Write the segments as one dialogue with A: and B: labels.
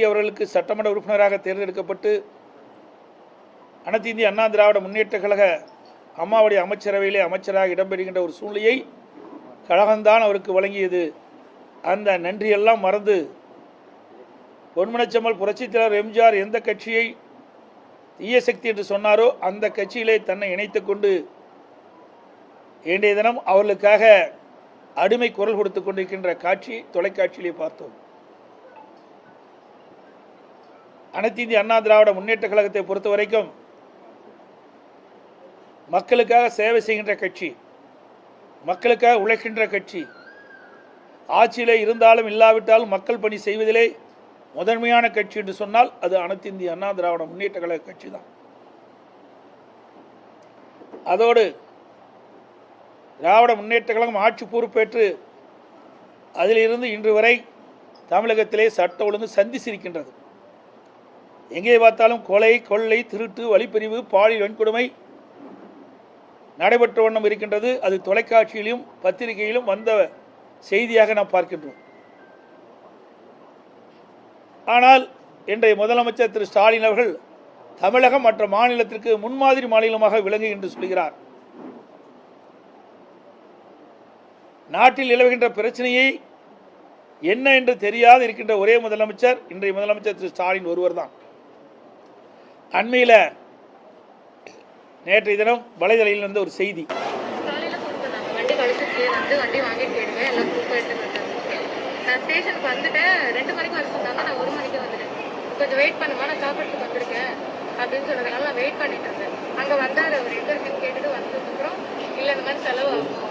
A: அவர்களுக்கு சட்டமன்ற உறுப்பினராக தேர்ந்தெடுக்கப்பட்டு அனைத்து இந்திய அண்ணா திராவிட முன்னேற்ற கழக அம்மாவுடைய அமைச்சரவையிலே அமைச்சராக இடம்பெறுகின்ற ஒரு சூழ்நிலையை கழகம்தான் அவருக்கு வழங்கியது. அந்த நன்றியெல்லாம் மறந்து பொன்மனச்செம்மல் புரட்சித் தலைவர் எம்ஜிஆர் எந்த கட்சியை தீய சக்தி என்று சொன்னாரோ அந்த கட்சியிலே தன்னை இணைத்துக் கொண்டு இன்றைய தினம் அவர்களுக்காக அடிமை குரல் கொடுத்துக் கொண்டிருக்கின்ற காட்சி தொலைக்காட்சியிலே பார்த்தோம். அனைத்து இந்திய அண்ணா திராவிட முன்னேற்ற கழகத்தை பொறுத்த வரைக்கும் மக்களுக்காக சேவை செய்கின்ற கட்சி, மக்களுக்காக உழைக்கின்ற கட்சி, ஆட்சியிலே இருந்தாலும் இல்லாவிட்டாலும் மக்கள் பணி செய்வதிலே முதன்மையான கட்சி என்று சொன்னால் அது அனைத்து இந்திய அண்ணா திராவிட முன்னேற்ற கழக கட்சி தான். அதோடு திராவிட முன்னேற்ற கழகம் ஆட்சி பொறுப்பேற்று அதிலிருந்து இன்று வரை தமிழகத்திலே சட்ட ஒழுங்கு சந்திச்சிருக்கின்றது. எங்கே பார்த்தாலும் கொலை, கொள்ளை, திருட்டு, வழிப்பறிவு, பாலியல் வன்கொடுமை நடைபெற்ற வண்ணம் இருக்கின்றது. அது தொலைக்காட்சியிலும் பத்திரிகையிலும் வந்த செய்தியாக நாம் பார்க்கின்றோம். ஆனால் இன்றைய முதலமைச்சர் திரு ஸ்டாலின் அவர்கள் தமிழகம் மற்ற மாநிலத்திற்கு முன்மாதிரி மாநிலமாக விளங்கு என்று சொல்கிறார். நாட்டில் நிலவுகின்ற பிரச்சனையை என்ன என்று தெரியாது இருக்கின்ற ஒரே முதலமைச்சர் இன்றைய முதலமைச்சர் திரு ஸ்டாலின் ஒருவர் தான். அண்மையில் நேற்றைய தினம் வலைதளையில் இருந்த ஒரு செய்தி,
B: நான் ஸ்டேஷனுக்கு வந்துட்டேன், 2 மணிக்கு வர சொன்னாங்க, நான் 1 மணிக்கு வந்துட்டேன். கொஞ்சம் வெயிட் பண்ணுமா, நான் சாப்பிட்டு வந்திருக்கேன் அப்படின்னு சொன்னதுனால நான் வெயிட் பண்ணிட்டு இருந்தேன். அங்கே வந்தார், அவர் எங்கே இருக்குன்னு கேட்டுட்டு வந்ததுக்கப்புறம் இல்லை இந்த மாதிரி செலவு ஆகும்,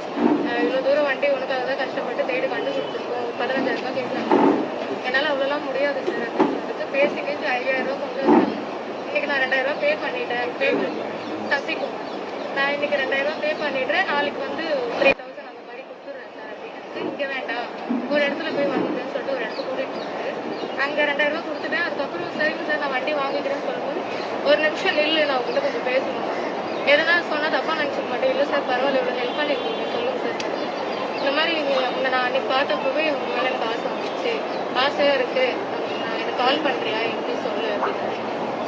B: இவ்வளோ தூரம் வண்டி உனக்காக தான் கஷ்டப்பட்டு தேடி கண்டுபிடிச்சிருக்கோம், 15,000 ரூபாய் கேட்கலாம், என்னால் அவ்வளோலாம் முடியாது சார் அப்படின்னு சொல்லிட்டு பேசி 5,000 ரூபா கொண்டு வந்தேன். இன்னைக்கு நான் 2,000 ரூபா பே பண்ணிட்டேன். சசிக்கும் நான் இன்னைக்கு 2,000 ரூபா பே பண்ணிடுறேன், நாளைக்கு வந்து 3,000 அந்த மாதிரி கொடுத்துட்றேன் சார் அப்படின்னு. இங்கே வேண்டாம், ஒரு இடத்துல போய் வாங்கிக்கிறேன்னு சொல்லிட்டு ஒரு இடத்துக்கு கூட்டிகிட்டு போனாரு. அங்கே 2,000 ரூபா கொடுத்துட்டேன். அதுக்கப்புறம் சரிங்க சார் நான் வண்டி வாங்கிக்கிறேன்னு சொல்லும்போது ஒரு நிமிஷம் நில்லு, நான் உங்கள்கிட்ட கொஞ்சம் பேசணும், எதனா சொன்னால் தப்பாக நினச்சிக்க மாட்டேன். இல்லை சார் பரவாயில்ல, இவ்வளோ ஹெல்ப் பண்ணிருக்கீங்க, சொல்லுங்கள் சார். இந்த மாதிரி உங்களை நான் அன்றைக்கி பார்த்தப்பவே உங்க மேலே எனக்கு ஆசை வந்துச்சு, ஆசையாக இருக்குது, நான் எனக்கு கால் பண்ணுறியா எப்படி சொல்லு அப்படின்னு.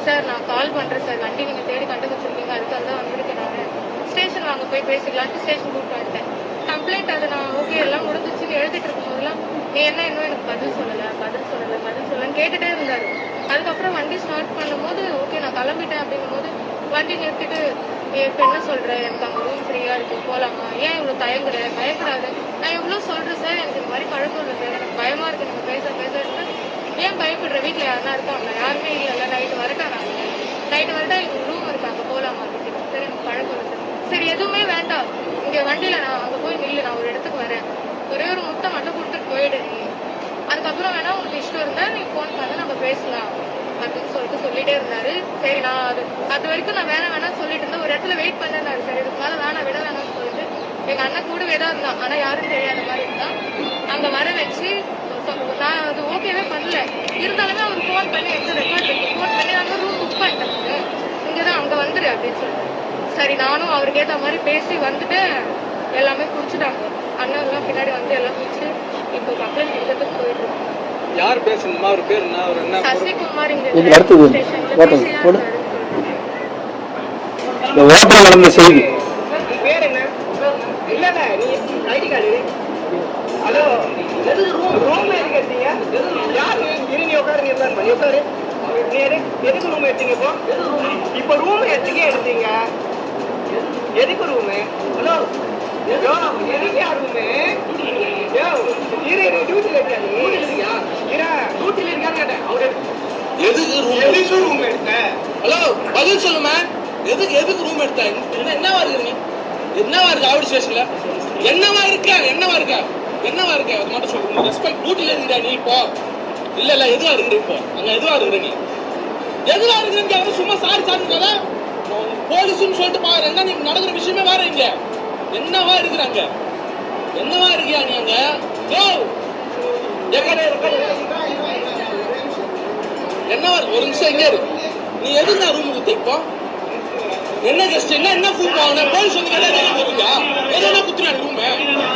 B: சார் நான் கால் பண்ணுறேன் சார், வண்டி நீங்கள் தேடி கண்டுபிடிச்சிருக்கீங்க, அதுக்காக தான் வந்திருக்கேன், நான் ஸ்டேஷன் வாங்க போய் பேசிக்கலான்ட்டு ஸ்டேஷன் கூப்பிட்டு வந்துட்டேன். கம்ப்ளைண்ட் அது நான் ஓகே எல்லாம் முடிஞ்சிச்சுன்னு எழுதிட்டு இருக்கும்போதெல்லாம் நீ என்ன இன்னும் எனக்கு பதில் சொல்லலைன்னு கேட்டுகிட்டே இருந்தார். அதுக்கப்புறம் வண்டி ஸ்டார்ட் பண்ணும்போது ஓகே நான் கிளம்பிட்டேன் அப்படிங்கும்போது வண்டி நிறுத்திட்டு இப்போ என்ன சொல்கிறேன், எனக்கு அங்கே ரூம் ஃப்ரீயாக இருக்குது, போகலாமா, ஏன் இவ்வளோ பயப்படாது, நான் எவ்வளோ சொல்கிறேன் சார், எனக்கு இந்த மாதிரி பழக்கம் இல்லை சார், எனக்கு பயமாக இருக்குது நீங்கள் பேசுறது, ஏன் பயப்படுற, வீட்டில் யாருன்னா இருக்காங்களா, யாருமே இல்லை, நைட்டு வரட்டா, எனக்கு ரூம் இருக்காங்க போகலாமா அப்படின்னு. சார் எனக்கு பழக்கம் இல்லை சார். சரி எதுவுமே வேண்டாம், இங்கே வண்டியில் நான் அங்கே போய் நில்லு, நான் ஒரு இடத்துக்கு வரேன், ஒரே ஒரு முட்டை மட்டும் கொடுத்துட்டு போயிடு, நீ அதுக்கப்புறம் வேணா உங்களுக்கு இஷ்டம் இருந்தால் நீ ஃபோன் பண்ண நம்ம பேசலாம் அப்படின்னு சொல்லிட்டே இருந்தாரு. சரி நான் அது வரைக்கும் நான் வேணாம் சொல்லிட்டு இருந்தேன். ஒரு இடத்துல வெயிட் பண்ணேன். சரி இதுக்கு மேலே விட வேணாம்னு சொல்லிட்டு எங்கள் அண்ணன் கூடவே தான் இருந்தான், ஆனால் யாரும் தெரியாத மாதிரி இருந்தான். அங்கே வர வச்சு நான் அது ஓகேவே பண்ணல, இருந்தாலுமே அவர் ஃபோன் பண்ணி எடுத்து ரெக்கார்ட் பண்ணி ஃபோன் பண்ணி அங்கே ரூம் புக் பண்ணிட்டேன், இங்கே தான் அங்கே வந்துரு அப்படின்னு சொல்லிட்டு. சரி நானும் அவருக்கு ஏற்ற மாதிரி பேசி வந்துட்டு எல்லாமே குடிச்சுட்டாங்க. அண்ணன்லாம் பின்னாடி வந்து எல்லாம் குடிச்சு இப்போ கம்ப்ளைண்ட் கொடுக்கறதுக்கு போயிட்டு இருக்கோம்.
C: யார் பேசணுமா, அவர் பேர் என்ன?
B: சசிகுமார். இங்க
A: நடந்த செய்தி
D: பேர் என்ன? இல்ல நீ ஐடி கார்டு. ஹலோ, ரூம் எதுக்கு எடுத்தீங்க? யாரு நீ உட்காரு, உட்காரு. நீ எதுக்கு ரூம் எடுத்தீங்க? இப்போ ரூம் எடுத்தீங்க, எதுக்கு ரூமு? ஹலோ எதுக்கு யார் ரூமு? டியூட்டில இருக்கியா நீ? டியூட்டில இருக்கான்னு கேட்டேன். அவரு எதுக்கு ரூம் எடுத்த? ஹலோ பதில் சொல்லுமா, எதுக்கு ரூம் எடுத்த? என்னவா இருக்கு நீ? என்னவா இருக்கு ஆவடி ஸ்டேஷன்ல? என்னவா இருக்க அது மட்டும் சொல்லு. ரெஸ்பெக்ட், டியூட்டில இருந்தா நீ இப்போ இல்ல எதுவா இருக்கிற, இப்போ அங்க எதுவா இருக்கிற நீ? எதுவா இருக்கிற சும்மா சாரி போலீஸ்ன்னு சொல்லிட்டு பாரு. என்ன நீ நடக்கிற விஷயமே வேற. இங்க என்னவா இருக்கிறாங்க, என்னவா இருக்கியா நீ அங்க? என்னவா ஒரு நிமிஷம் இங்க இரு. நீ எதுக்கு ரூமுக்கு இப்போ என்ன கெஸ்ட் என்ன ஃபுட் வாங்கின? போலீஸ் வந்து கேட்டா என்ன போறீங்க? எதனா குத்துறான் ரூம்,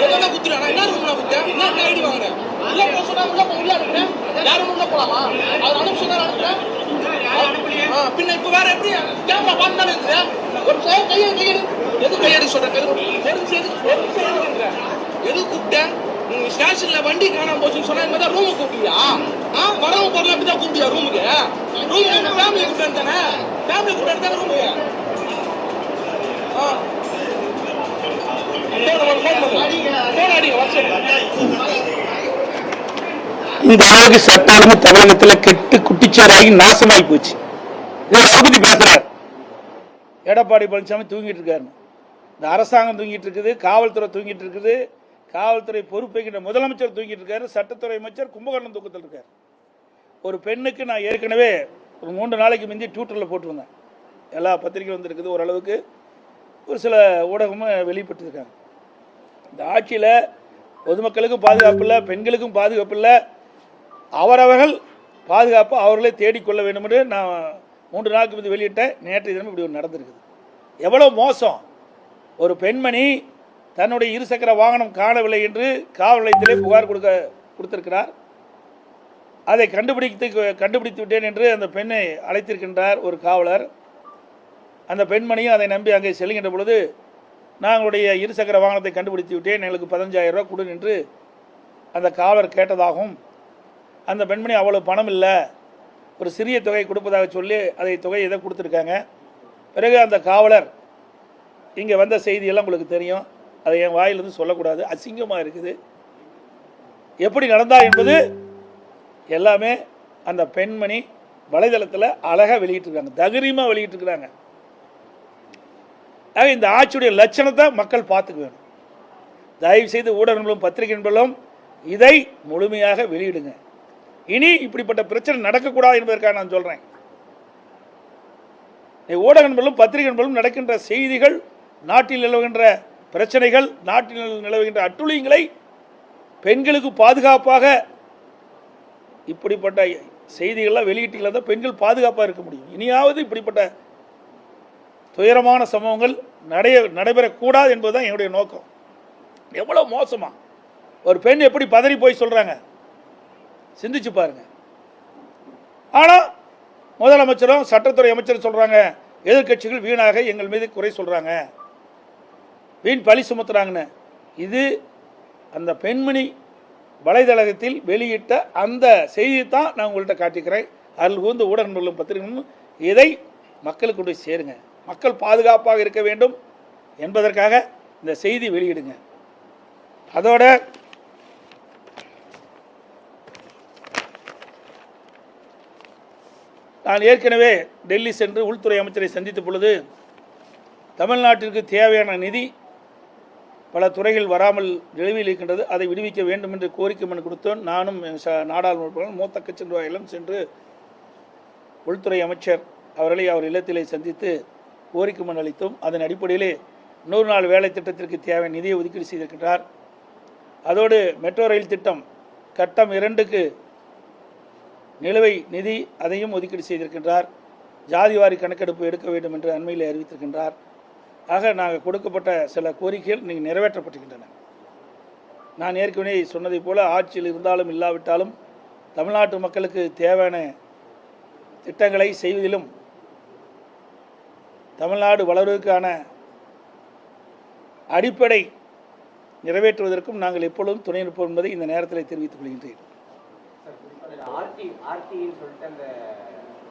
D: எதனா குத்துறானா? என்ன ரூம்ல குத்த? என்ன ஐடி வாங்குறேன்? உள்ள போக சொன்னா உள்ள அனுப்புறேன். யாரும் உள்ள போலாமா? அவர் அனுப்பிச்சு பின்ன இப்ப வேற எப்படி கேமரா பார்த்தாலும் இருக்குது ஒரு கையெடு எது கையெடு சொல்ற எது கூப்பிட்டேன் ஸ்டேஷன்ல வண்டி காணாம போச்சுன்னு சொன்னா இந்த மாதிரி ரூமுக்கு கூப்பிட்டியா வரவங்க பொருள் அப்படிதான் கூப்பிட்டியா ரூமுக்கு ஃபேமிலி கூப்பிட்டு தானே ஃபேமிலி கூப்பிட்டு தானே ரூமுக்கு
A: இந்த அளவுக்கு சட்ட ஒழுங்கு தமிழகத்தில் கெட்டு குட்டிச்சாராகி நாசமாகி போச்சு. பத்தி பேசுறார் எடப்பாடி பழனிசாமி தூங்கிட்டு இருக்காரு, இந்த அரசாங்கம் தூங்கிட்டு இருக்குது, காவல்துறை தூங்கிட்டு இருக்குது, காவல்துறை பொறுப்பேற்கின்ற முதலமைச்சர் தூங்கிட்டு இருக்காரு, சட்டத்துறை அமைச்சர் கும்பகோணம் தூக்கத்தில் இருக்காரு. ஒரு பெண்ணுக்கு நான் ஏற்கனவே ஒரு 3 நாளைக்கு முந்தி ட்விட்டரில் போட்டிருந்தேன், எல்லா பத்திரிகையும் வந்திருக்குது, ஓரளவுக்கு ஒரு சில ஊடகமும் வெளிப்பட்டுருக்காங்க. இந்த ஆட்சியில் பொதுமக்களுக்கும் பாதுகாப்பு இல்லை, பெண்களுக்கும் பாதுகாப்பு இல்லை, அவரவர்கள் பாதுகாப்பு அவர்களே தேடிக்கொள்ள வேண்டும் என்று நான் 3 நாளுக்கு முந்தி வெளியிட்டேன். நேற்றைய தினம் இப்படி ஒரு நடந்திருக்குது. எவ்வளோ மோசம்! ஒரு பெண்மணி தன்னுடைய இருசக்கர வாகனம் காணவில்லை என்று காவல் நிலையத்திலே புகார் கொடுத்திருக்கிறார். அதை கண்டுபிடித்து விட்டேன் என்று அந்த பெண்ணை அழைத்திருக்கின்றார் ஒரு காவலர். அந்த பெண்மணியும் அதை நம்பி அங்கே செல்கின்ற பொழுது, நாங்களுடைய இருசக்கர வாகனத்தை கண்டுபிடித்து விட்டேன், எங்களுக்கு 15,000 ரூபா கொடு என்று அந்த காவலர் கேட்டதாகவும், அந்த பெண்மணி அவ்வளவு பணம் இல்லை, ஒரு சிறிய தொகை கொடுப்பதாக சொல்லி அதை தொகை எதை கொடுத்துருக்காங்க. பிறகு அந்த காவலர் இங்கே வந்த செய்தியெல்லாம் உங்களுக்கு தெரியும், அதை என் வாயிலிருந்து சொல்லக்கூடாது, அசிங்கமாக இருக்குது. எப்படி நடந்தா என்பது எல்லாமே அந்த பெண்மணி வலைதளத்தில் அழகாக வெளியிட்டிருக்காங்க, தைரியமாக வெளியிட்டிருக்கிறாங்க. ஆக இந்த ஆட்சியுடைய லட்சணத்தை மக்கள் பார்த்துக்க வேணும். தயவு செய்து ஊடகங்களும் பத்திரிகை நண்பர்களும் இதை முழுமையாக வெளியிடுங்க. இனி இப்படிப்பட்ட பிரச்சனை நடக்கக்கூடாது என்பதற்காக நான் சொல்கிறேன். ஊடக நண்பர்களும் பத்திரிகை நண்பர்களும் நடக்கின்ற செய்திகள், நாட்டில் நிலவுகின்ற பிரச்சனைகள், நாட்டில் நிலவுகின்ற அட்டுழியங்களை, பெண்களுக்கு பாதுகாப்பாக இப்படிப்பட்ட செய்திகள்லாம் வெளியிட்டீங்களா தான் பெண்கள் பாதுகாப்பாக இருக்க முடியும். இனியாவது இப்படிப்பட்ட துயரமான சம்பவங்கள் நடைபெறக்கூடாது என்பதுதான் என்னுடைய நோக்கம். எவ்வளோ மோசமா ஒரு பெண் எப்படி பதறி போய் சொல்கிறாங்க, சிந்திச்சு பாருங்க. ஆனால் முதலமைச்சரும் சட்டத்துறை அமைச்சரும் சொல்கிறாங்க, எதிர்கட்சிகள் வீணாக எங்கள் மீது குறை சொல்கிறாங்க, வீண் பழி சுமத்துறாங்கன்னு. இது அந்த பெண்மணி வலைதளத்தில் வெளியிட்ட அந்த செய்தியை தான் நான் உங்கள்கிட்ட காட்டிக்கிறேன். அதில் வந்து ஊடக நண்பர்களும் பத்திரிகைகளும் இதை மக்களுக்கு கொண்டு சேருங்க. மக்கள் பாதுகாப்பாக இருக்க வேண்டும் என்பதற்காக இந்த செய்தி வெளியிடுங்க. அதோட நான் ஏற்கனவே டெல்லி சென்று உள்துறை அமைச்சரை சந்தித்த பொழுது, தமிழ்நாட்டிற்கு தேவையான நிதி பல துறைகள் வராமல் நிலுவையில் இருக்கின்றது, அதை விடுவிக்க வேண்டும் என்று கோரிக்கை மனு கொடுத்தோம். நானும் நாடாளுமன்ற மூத்த கட்சி நிர்வாகிகளும் சென்று உள்துறை அமைச்சர் அவர்களை அவர் இல்லத்திலே சந்தித்து கோரிக்கை மனு அளித்தோம். அதன் அடிப்படையிலே 100 நாள் வேலை திட்டத்திற்கு தேவையான நிதியை ஒதுக்கீடு செய்திருக்கின்றார். அதோடு மெட்ரோ ரயில் திட்டம் கட்டம் 2க்கு நிலுவை நிதி அதையும் ஒதுக்கீடு செய்திருக்கின்றார். ஜாதிவாரி கணக்கெடுப்பு எடுக்க வேண்டும் என்று அண்மையில் அறிவித்திருக்கின்றார். ஆக நாங்கள் கொடுக்கப்பட்ட சில கோரிக்கைகள் நீங்கள் நிறைவேற்றப்பட்டிருக்கின்றன. நான் ஏற்கனவே சொன்னதை போல ஆட்சியில் இருந்தாலும் இல்லாவிட்டாலும் தமிழ்நாட்டு மக்களுக்கு தேவையான திட்டங்களை செய்வதிலும் தமிழ்நாடு வளர்வதற்கான அடிப்படை நிறைவேற்றுவதற்கும் நாங்கள் எப்பொழுதும் துணை நிற்போம் என்பதை இந்த நேரத்தில் தெரிவித்துக் கொள்கின்றேன்.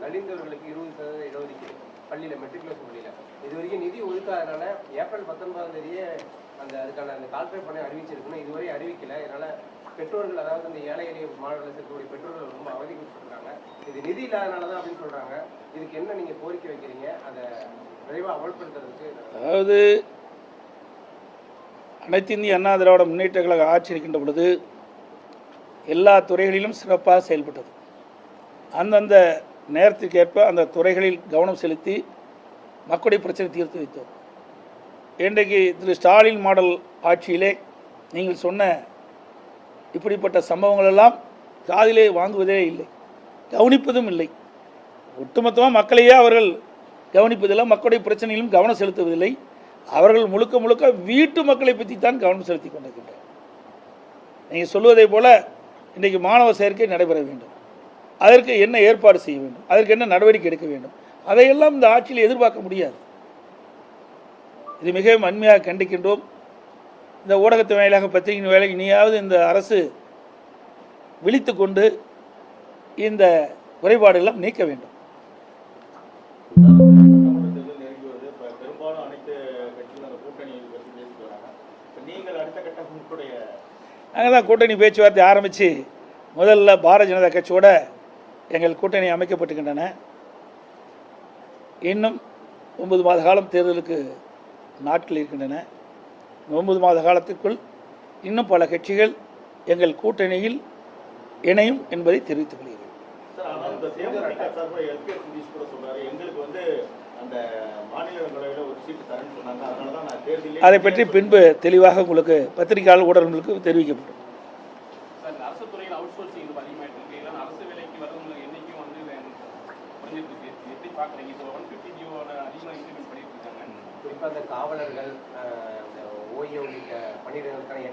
E: நலிந்தவர்களுக்கு 20% இடஒதுக்கீடு பள்ளியில் மெட்ரிகுலேஷன் பள்ளியில் இது வரைக்கும் நிதி ஒதுக்காதனால ஏப்ரல் 19ஆம் தேதியே அதுக்கான அந்த கால்குலேட் பண்ணி அறிவிச்சிருக்குன்னு இதுவரை அறிவிக்கல. இதனால பெற்றோர்கள், அதாவது அந்த ஏழை எளிய மாணவர்கள் இருக்கக்கூடிய பெற்றோர்கள் ரொம்ப அவதிப்படுறாங்க. இது நிதி இல்லாதனால தான் அப்படின்னு சொல்றாங்க. இதுக்கு என்ன நீங்க கோரிக்கை வைக்கிறீங்க, அதை விரைவாக அமல்படுத்துறதுக்கு?
A: அதாவது அனைத்து இந்திய அண்ணா திராவிட முன்னேற்ற கழக ஆட்சி இருக்கின்ற பொழுது எல்லா துறைகளிலும் சிறப்பாக செயல்பட்டது. அந்தந்த நேரத்திற்கேற்ப அந்த துறைகளில் கவனம் செலுத்தி மக்களுடைய பிரச்சனை தீர்த்து வைத்தோம். இன்றைக்கு திரு ஸ்டாலின் மாடல் ஆட்சியிலே நீங்கள் சொன்ன இப்படிப்பட்ட சம்பவங்கள் எல்லாம் காதிலே வாங்குவதே இல்லை, கவனிப்பதும் இல்லை. ஒட்டுமொத்தமாக மக்களையே அவர்கள் கவனிப்பதில்லை, மக்களுடைய பிரச்சனையிலும் கவனம் செலுத்துவதில்லை. அவர்கள் முழுக்க முழுக்க வீட்டு மக்களை பற்றி தான் கவனம் செலுத்தி கொண்டிருக்கின்றனர். நீங்கள் சொல்வதை போல இன்றைக்கு மாணவர் சேர்க்கை நடைபெற வேண்டும், அதற்கு என்ன ஏற்பாடு செய்ய வேண்டும், அதற்கு என்ன நடவடிக்கை எடுக்க வேண்டும், அதையெல்லாம் இந்த ஆட்சியில் எதிர்பார்க்க முடியாது. இது மிகவும் வன்மையாக கண்டிக்கின்றோம். இந்த ஊடகத்து வாயிலாக பத்திரிகையின் வேலை இனியாவது இந்த அரசு விழித்து கொண்டு இந்த குறைபாடுகள்லாம் நீக்க வேண்டும்.
F: பெரும்பாலும் அனைத்து கட்சிகளும் அந்த கூட்டணி பற்றி பேசிட்டு வராங்க. நீங்கள் அடுத்த கட்டம் உங்களுடைய
A: நாங்கள் தான் கூட்டணி பேச்சுவார்த்தை ஆரம்பித்து முதல்ல பாரதிய ஜனதா கட்சியோட எங்கள் கூட்டணி அமைக்கப்பட்டுக்கின்றன. இன்னும் 9 மாத காலம் தேர்தலுக்கு நாட்கள் இருக்கின்றன. 9 மாத காலத்திற்குள் இன்னும் பல கட்சிகள் எங்கள் கூட்டணியில் இணையும் என்பதை தெரிவித்துக் கொள்கிறேன்.
F: சார், ஆனால் இந்த தேமுதிக சார்பில் எல்கே சுதீஷ் கூட சொல்றாரு, எங்களுக்கு வந்து அந்த மாநிலங்களவையில் ஒரு சீட்டு தரேன்னு சொன்னாங்க, அதனால தான் நான் தேர்தலில்
A: அதை பற்றி பின்பு தெளிவாக உங்களுக்கு பத்திரிகையாளர் ஊடகங்களுக்கு தெரிவிக்கப்படும்.
G: சார், அரசு துறையில் அவுட் சோர்சிங் இது அதிகமாகிட்டு இருக்கு. இல்லைன்னா அரசு வேலைக்கு வரவங்க எண்ணிக்கையும் வந்து குறைஞ்சிட்டு இருக்கு. எப்படி பார்க்குறீங்க? இப்போ 150 ஜியோட அதிகமாக இம்ப்ளிமெண்ட் பண்ணிட்டு இருக்காங்க.
E: குறிப்பாக அந்த காவலர்கள், ஓய்வு உள்ளிட்ட பணியிடங்களுக்கான